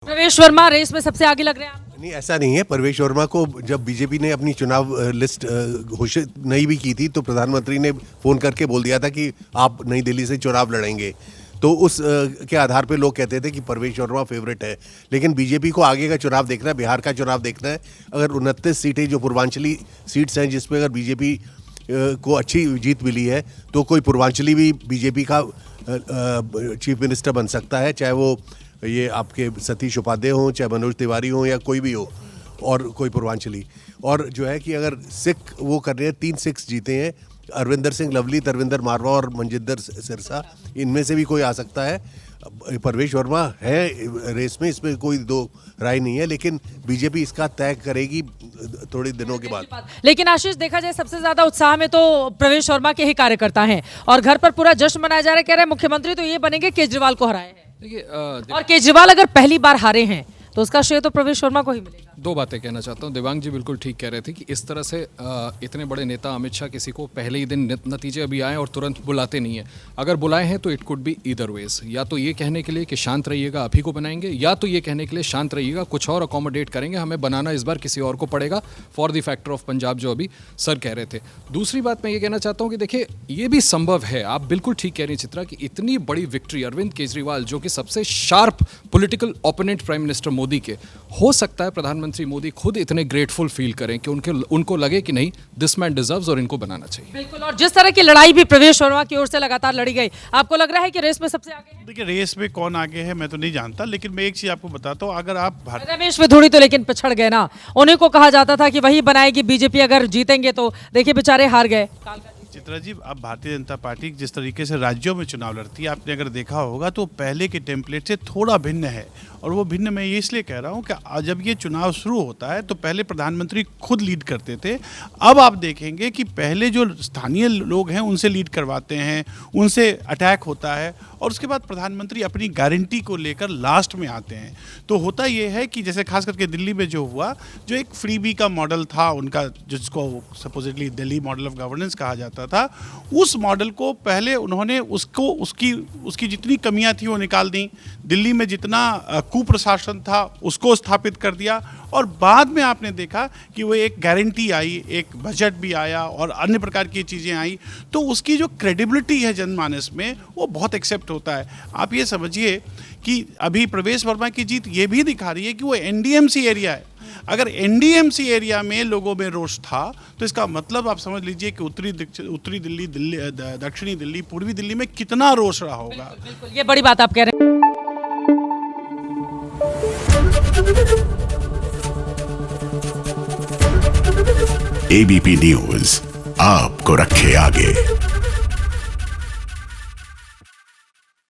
प्रवेश वर्मा रेस में सबसे आगे लग रहे हैं आप? नहीं, ऐसा नहीं है। प्रवेश वर्मा को जब बीजेपी ने अपनी चुनाव लिस्ट घोषित नहीं भी की थी तो प्रधानमंत्री ने फ़ोन करके बोल दिया था कि आप नई दिल्ली से चुनाव लड़ेंगे। तो उस के आधार पे लोग कहते थे कि प्रवेश वर्मा फेवरेट है। लेकिन बीजेपी को आगे का चुनाव देखना है, बिहार का चुनाव देखना है। अगर 29 सीटें जो पूर्वांचली सीट्स हैं जिसमें अगर बीजेपी को अच्छी जीत मिली है तो कोई पूर्वांचली भी बीजेपी का चीफ मिनिस्टर बन सकता है, चाहे वो ये आपके सतीश उपाध्याय हों, चाहे मनोज तिवारी हों या कोई भी हो और कोई पूर्वांचली। और जो है कि अगर सिख वो कर रहे हैं, 3 सिक्स जीते हैं, अरविंदर सिंह लवली, तरविंदर मारवा और मनजिंदर सिरसा, इनमें से भी कोई आ सकता है। प्रवेश वर्मा है रेस में, इसमें कोई दो राय नहीं है, लेकिन बीजेपी इसका तय करेगी थोड़े दिनों के बाद। लेकिन आशीष, देखा जाए सबसे ज्यादा उत्साह में तो प्रवेश वर्मा के ही कार्यकर्ता हैं और घर पर पूरा जश्न मनाया जा रहा है। कह रहे हैं मुख्यमंत्री तो ये बनेंगे केजरीवाल को हराए हैं। देखिए और केजरीवाल अगर पहली बार हारे हैं तो उसका श्रेय तो प्रवेश वर्मा को ही मिलेगा। दो बातें कहना चाहता हूँ। देवांग जी बिल्कुल ठीक कह रहे थे कि इस तरह से इतने बड़े नेता अमित शाह किसी को पहले ही दिन नतीजे अभी आए और तुरंत बुलाते नहीं है। अगर बुलाए हैं तो it could be either veg, या तो ये कहने के लिए कि शांत रहिएगा आप ही को बनाएंगे, या तो ये कहने के लिए शांत रहिएगा कुछ और अकोमोडेट करेंगे, हमें बनाना इस बार किसी और को पड़ेगा for the factor of Punjab, जो अभी सर कह रहे थे। दूसरी बात मैं ये कहना चाहता हूँ कि देखिए ये भी संभव है, आप बिल्कुल ठीक कह रही हैं चित्रा, कि इतनी बड़ी विक्ट्री अरविंद केजरीवाल जो कि सबसे sharp political opponent prime minister Modi के, हो सकता है प्रधानमंत्री मोदी खुद इतने ग्रेटफुल फील करें कि उनको लगे कि नहीं, दिस मैन डिजर्व्स और इनको बनाना चाहिए। बिल्कुल। और जिस तरह की लड़ाई भी प्रवेश वर्मा की ओर से लगातार लड़ी गई, आपको लग रहा है कि रेस में सबसे आगे है? देखिए, रेस में कौन आगे है मैं तो नहीं जानता, लेकिन मैं एक चीज आपको बताता हूँ। अगर आप रमेश विधुड़ी तो लेकिन पिछड़ गए ना, उन्हीं को कहा जाता था कि वही बनाएगी बीजेपी, अगर जीतेंगे तो देखिए बेचारे हार गए। चित्रा जी, अब भारतीय जनता पार्टी जिस तरीके से राज्यों में चुनाव लड़ती है, आपने अगर देखा होगा तो पहले के टेम्पलेट से थोड़ा भिन्न है। और वो भिन्न मैं ये इसलिए कह रहा हूँ कि जब ये चुनाव शुरू होता है तो पहले प्रधानमंत्री खुद लीड करते थे। अब आप देखेंगे कि पहले जो स्थानीय लोग हैं उनसे लीड करवाते हैं, उनसे अटैक होता है, और उसके बाद प्रधानमंत्री अपनी गारंटी को लेकर लास्ट में आते हैं। तो होता ये है कि जैसे खास करके दिल्ली में जो हुआ, जो एक फ्रीबी का मॉडल था उनका, जिसको supposedly Delhi model of governance कहा जाता था, उस मॉडल को पहले उन्होंने उसकी जितनी कमियां थी वो निकाल दी। दिल्ली में जितना कुप्रशासन था उसको स्थापित कर दिया, और बाद में आपने देखा कि वो एक गारंटी आई, एक बजट भी आया और अन्य प्रकार की चीज़ें आई, तो उसकी जो क्रेडिबिलिटी है जनमानस में वो बहुत एक्सेप्ट होता है। आप ये समझिए कि अभी प्रवेश वर्मा की जीत ये भी दिखा रही है कि वो एनडीएमसी एरिया है। अगर एनडीएमसी एरिया में लोगों में रोष था तो इसका मतलब आप समझ लीजिए कि उत्तरी दिल्ली, दक्षिणी दिल्ली, पूर्वी दिल्ली में कितना रोष रहा होगा। बिल्कुल, ये बड़ी बात आप कह रहे हैं। एबीपी न्यूज आपको रखे आगे।